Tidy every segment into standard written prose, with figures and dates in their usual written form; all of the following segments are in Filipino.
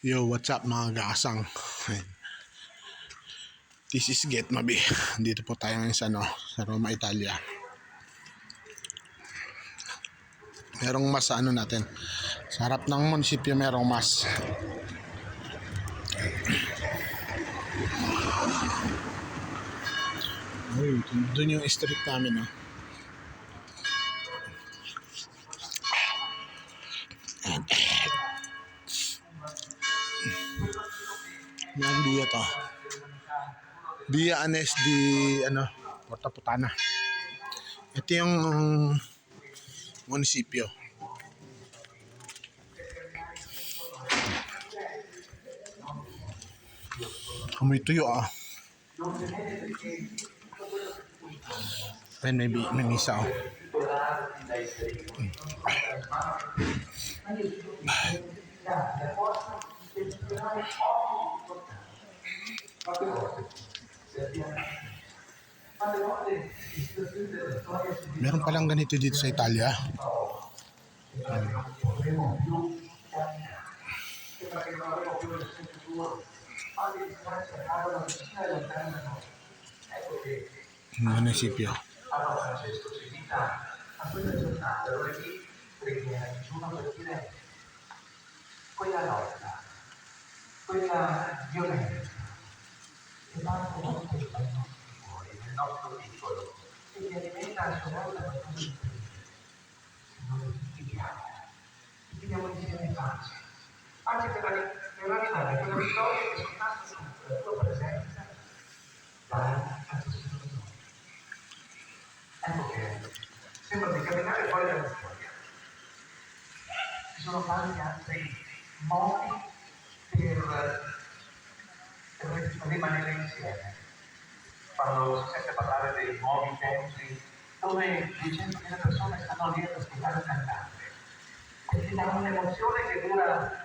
Yo, what's up mga gasang? This is Get Mabi. Dito po tayo ngayon sa Roma, Italia. Merong mas sa ano natin. Sa harap ng munisipyo merong mas. Uy, doon yung street namin, oh. Yung Via to. Via Anes di Porta Putana. Ito yung munisipyo. Amoy tuyo, ah. Ayun, may misa, oh. Meron palang ganito dito sa Italia. Munisipyo. Quella lotta, quella violenza che manca tutto il nostro cuore, nel nostro piccolo, e che alimenta a sua volta qualcosa di più. Noi ti chiediamo insieme pace, pace per arrivare a quella vittoria che soltanto con la tua presenza darai a tutti noi. Ecco che sembra di camminare fuori dalla storia. Ci sono tanti altri modi per rimanere insieme. Quando si sente parlare dei nuovi tempi dove 200.000 persone stanno lì ad ascoltare un cantante e ti dà un'emozione che dura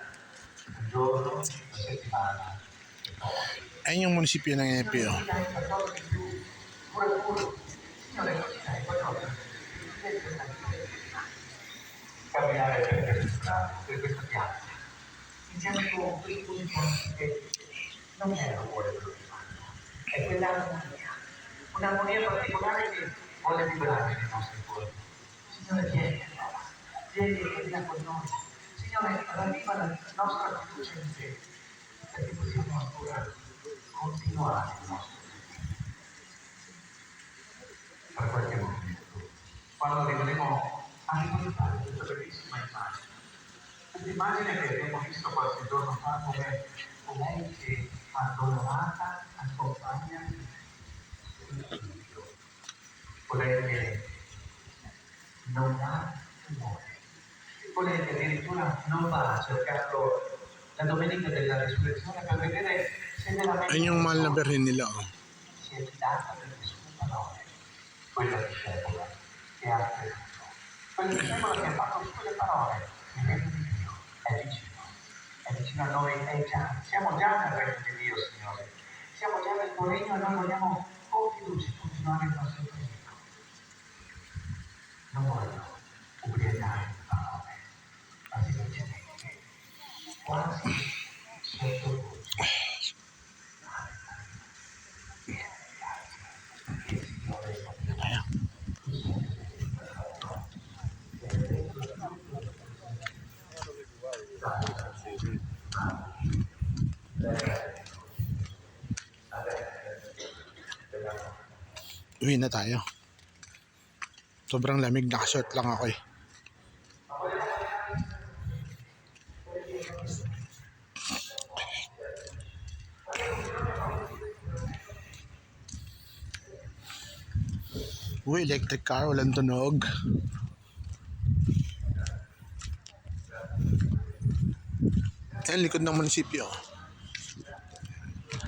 un giorno, una settimana e poi. Ayun yung munisipyo ng Epio. Qualcosa di più puro. Signore, non ci dai qualcosa di più camminare per questa strada, per questa piazza, insieme con quei musicisti che non è l'amore quello che fanno, è quell'armonia, un'armonia particolare che vuole vibrare nei nostri cuori. Signore, vieni e cammina con noi. Signore, ravviva la nostra fiducia in te, perché possiamo ancora continuare il nostro cammino. Per qualche momento, quando arriveremo a riportare questa bellissima immagine. Questa immagine che abbiamo visto qualche giorno fa come lei che addolorata accompagna il figlio, colei che non ha timore, colei che addirittura non va a cercarlo la domenica della risurrezione per vedere se veramente Ayun yung mahal na berhin nila, oh. si è fidata delle sue parole, quella discepola che ha creduto. Quel discepolo che ha fatto su quelle parole, il regno di Dio è vicino a noi, siamo già nel regno di Dio, Signore. Siamo già nel tuo regno e noi vogliamo con fiducia continuare il nostro cammino. Non voglio ubriacare le parole, ma semplicemente quasi sottovoce. Il Signore è con te. Uwi na tayo. Sobrang lamig, naka-short lang ako, eh. Uy, electric car, walang tunog. Ayan, likod ng munisipyo.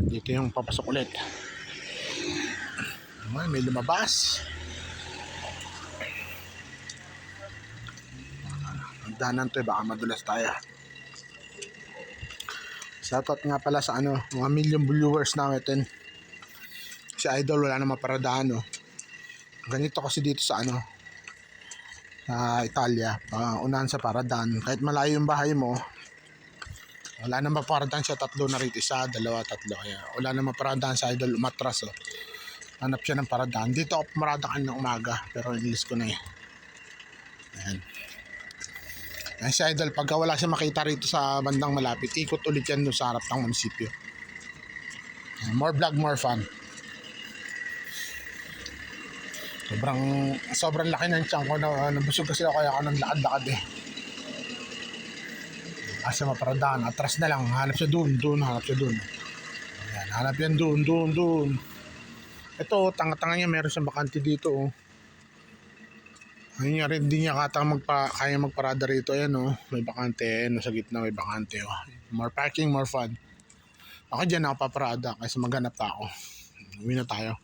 Dito yung papasok ulit. Ay, may lumabas. Ang danan to, baka madulas tayo. Shoutout nga pala sa mga million viewers natin. Si Idol wala na maparadaan, no. Ganito kasi dito sa sa Italia, unahan sa paradaan. Kahit malayo yung bahay mo, Wala na maparadaan siya, 3 na rito. 1, 2, 3. Ayan. Wala na maparadaan sa Idol, umatras. Oh. Hanap siya ng paradaan. Dito ako pumarada kanina umaga, pero inilis ko na eh. Ayan. Ayan si Idol, pagka wala siya makita rito sa bandang malapit, ikot ulit yan doon sa harap ng munisipyo. Ayan. More vlog, more fun. Sobrang laki ng tiyan ko na nabusog kasi ako, kaya ako ng lakad-lakad eh. Kasi maparadaan, atras na lang, hanap siya doon, hanap siya doon. Ayan, hanap yan doon. Ito, tanga-tanga niya, meron siyang bakante dito. Oh. Ayun niya rin, hindi niya kaya magparada rito. Ayan, oh, may bakante. Ayan, sa gitna may bakante. Oh. More parking, more fun. Ako dyan ako paparada kasi maghanap pa ako. Uwi na tayo.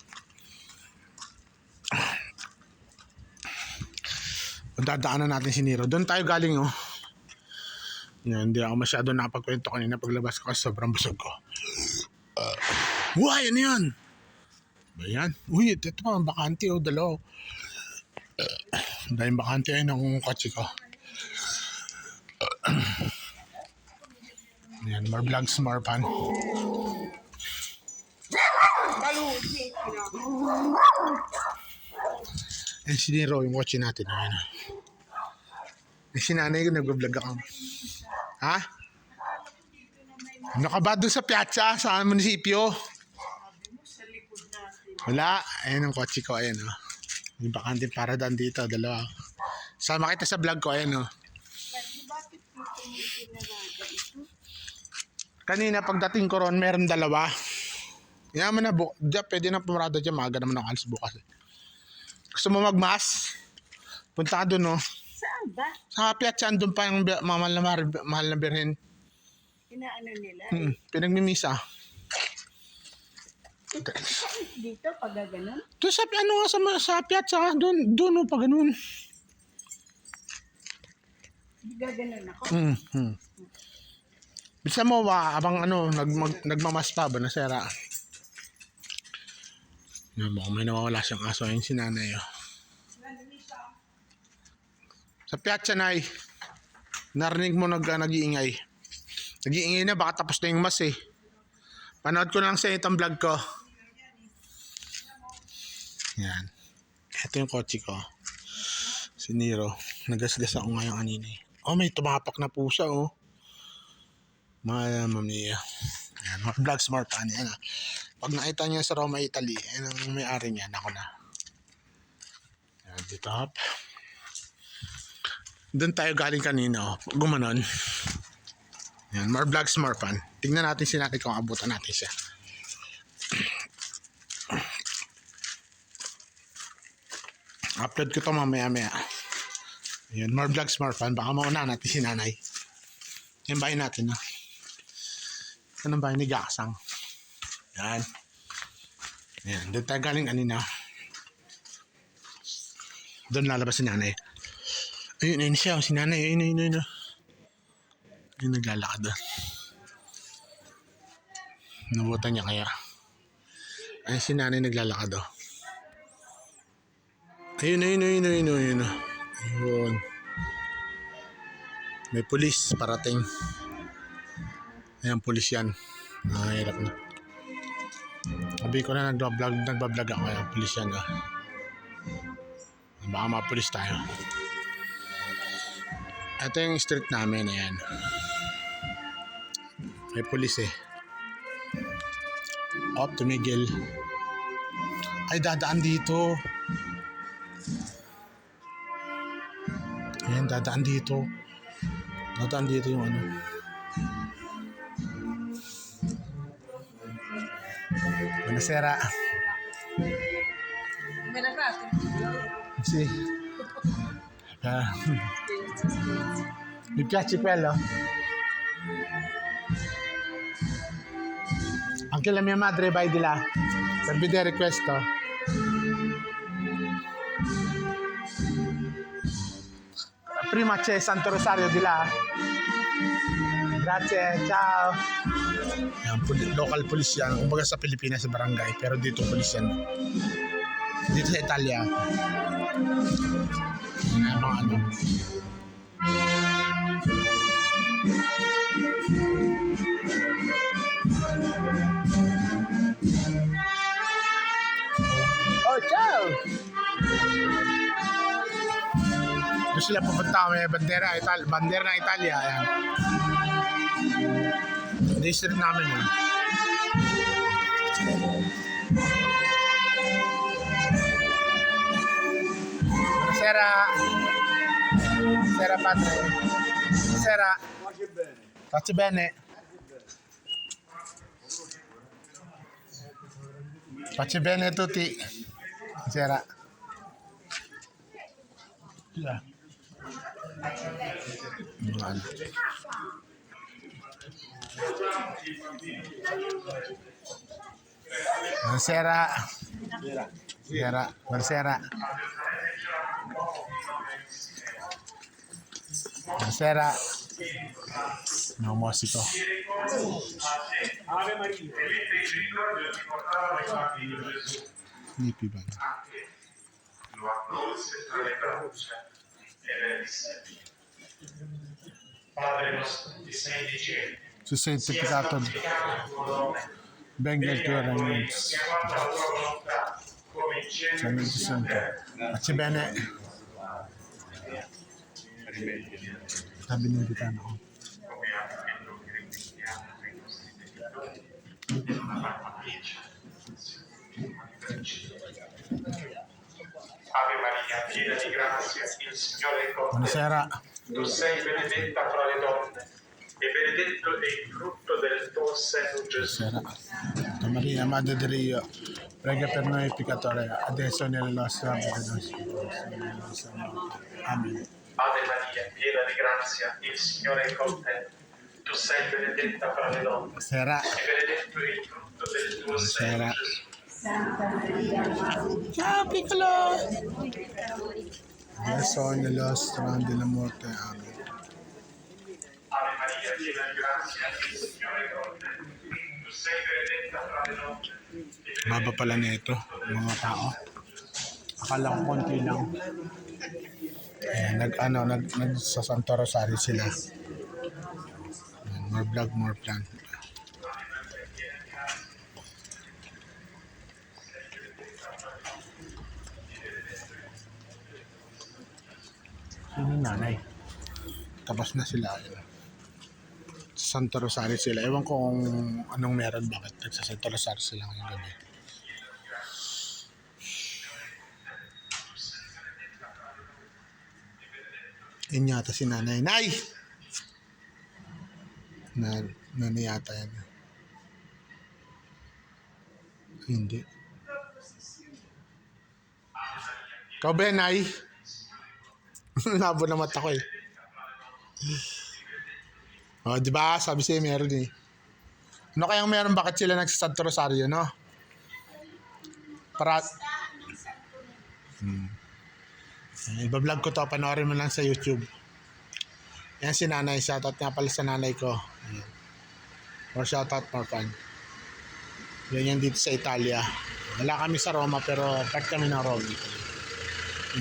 Dadaanan natin si Nero. Doon tayo galing, oh. Yan, hindi ako masyado nakapagkwento kanina paglabas ko kasi sobrang busog ko. Ano yan? Ba yan? Uy, ito pa, bakante, oh, dalaw. Dahil bakante ay ng kotse ko. Yan, more vlogs, more fun. Yan si Nero, yung kotse natin. Ayan. Yung sinanay ko, nag-vlog ako. Ha? Nakaba doon sa piazza, sa munisipyo. Wala. Ayan ang kotse ko. Ayan, oh. May bakante paradaan dito. 2. Sama kita sa vlog ko. Ayan, oh. Kanina pagdating ko ron, meron 2. Yaman na, pwede na pumarada dyan. Maaga naman ako alis bukas. Gusto mo magmas? Punta ka doon, oh. Saan ba? Sa piazza, andun pa yung mahal na birhen. Inaano nila? Pinagmimisa. Dito, pag gano'n? Doon sa piazza, doon pa ganun. Gaganon ako? Bisa mo ba, abang nagmamas pa ba na sera? Yan, baka may nawawala siyang aso. Ayun si nanay. Oh. Sa piazza, nay. Narinig mo nag-iingay. Nag-iingay na, baka tapos na yung mas eh. Panood ko lang sa itong vlog ko. Yan. Ito yung kotse ko. Si Nero. Nagasgas ako ngayong kanina eh. Oh, may tumapak na pusa oh. Mamaya. Yan. More vlogs, more fun. Yan ah. Pag nakita niya sa Roma, Italy, yan ang may-ari niya. Ako na. Yan, dito up. Doon tayo galing kanina oh. Gumanon. Yan. More vlogs, more fun. Tignan natin si natin kung abutan natin siya. Upload ko to mamaya. Ayan, more vlogs, more fun. Baka mauna natin si nanay. Yan bahay natin, ha? Yan ang bahay ni Gaksang. Yan. Yan, doon tayo galing kanina. Doon lalabas si nanay. Ayun siya, si nanay. Ayun. Ayun, naglalakad doon. Nabutan niya kaya. Ayun, si nanay naglalakad doon. Ayun. Ayun. May pulis parating. Ayan, pulis yan. Hirap na. Sabi ko na nagbablog ako. Ayan, pulis yan. Baka mapulis tayo. Ito yung street namin. Ayan. May pulis eh. Tumigil. Ay, dadaan dito. Ayan, dadaan dito. Dadaan dito yung ano. Buonasera. Sì. Mi piace quello? Anche la mia madre va di là per vedere questo. Prima c'è Santo Rosario di là. Grazie, ciao. Yan, local police yan. Kumbaga sa Pilipinas sa barangay, pero dito police yan. Dito sa Italia. Yan, mga ano. sila pupunta. May bandera ng Italia. Ayan. District namin yun. Buonasera. Buonasera padre. Buonasera. Faccio bene. Faccio bene a tutti. Buonasera. Yeah. Ano. Buonasera. Buonasera. Buonasera. Buonasera. No musico. Ave Maria. Nipi bene. Lo accolse tra le braccia e le disse: Padre nostro, che sei nei cieli, Su sei sia peccato. santificato il tuo nome, Venga il tuo venga il tuo regno, regno. sia fatta la tua volontà, come in cielo Cielo così in santo. terra. Faccio bene. Sabi ng gitana ko. Come anche noi richiediamo ai nostri petitori, non abbiamo legge. Ave Maria, piena di grazia, il Signore è con te. Buonasera. Tu sei benedetta fra le donne e benedetto è il frutto del tuo seno, Gesù. Buonasera. Santa Maria, Madre di Dio, prega per noi peccatori, adesso nella nostra morte. Amen. Ave Maria, piena di grazia, il Signore è con te. Tu sei benedetta fra le donne Buonasera. e benedetto è il frutto del tuo seno, Buonasera. Gesù. Ciao piccolo. Adesso nella strada della morte. Amen. Ave Maria, piena di grazia, il Signore è con te. Tu sei benedetta fra le donne e Baba pala nito, mga tao. Akala ko konti lang. Sa Santo Rosario sila. Ayan, more vlog, more plan. Sino yung nanay? Tapos na sila. Ayan. Sa Santo Rosario sila. Ewan ko kung anong meron, bakit nagsa Santo Rosario sila ngayong gabi. Yun yata si nanay. Nay! Nanay yata yan. Hindi. Ikaw ba yan, Nay? Labo na mata ko eh. Oh, di ba? Sabi sa'yo meron eh. Ano kayang meron? Bakit sila nagsasanto Rosario, no? Para... Iba-vlog ko to. Panoorin mo lang sa YouTube. Yan si nanay. Shoutout nga pala sa nanay ko. Ayan. Or shoutout more fun. Yan dito sa Italia. Wala kami sa Roma pero part kami ng Rome.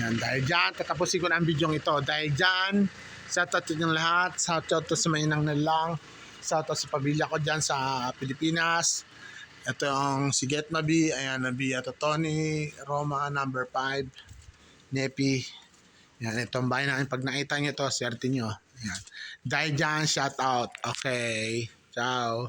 Yan. Dahil dyan, tatapusin ko na ang video ito. Dahil dyan, shoutout yung lahat. Shoutout to sa mainang nilang. Shoutout sa pamilya ko dyan sa Pilipinas. Ito yung si Get Mabi. Ayan, Nabi at Tony. Roma, number 5. Nepi. Yan, itong bahay namin. Pag nakita nyo ito, swerte nyo. Yan. Dahil dyan, shout out. Okay. Ciao.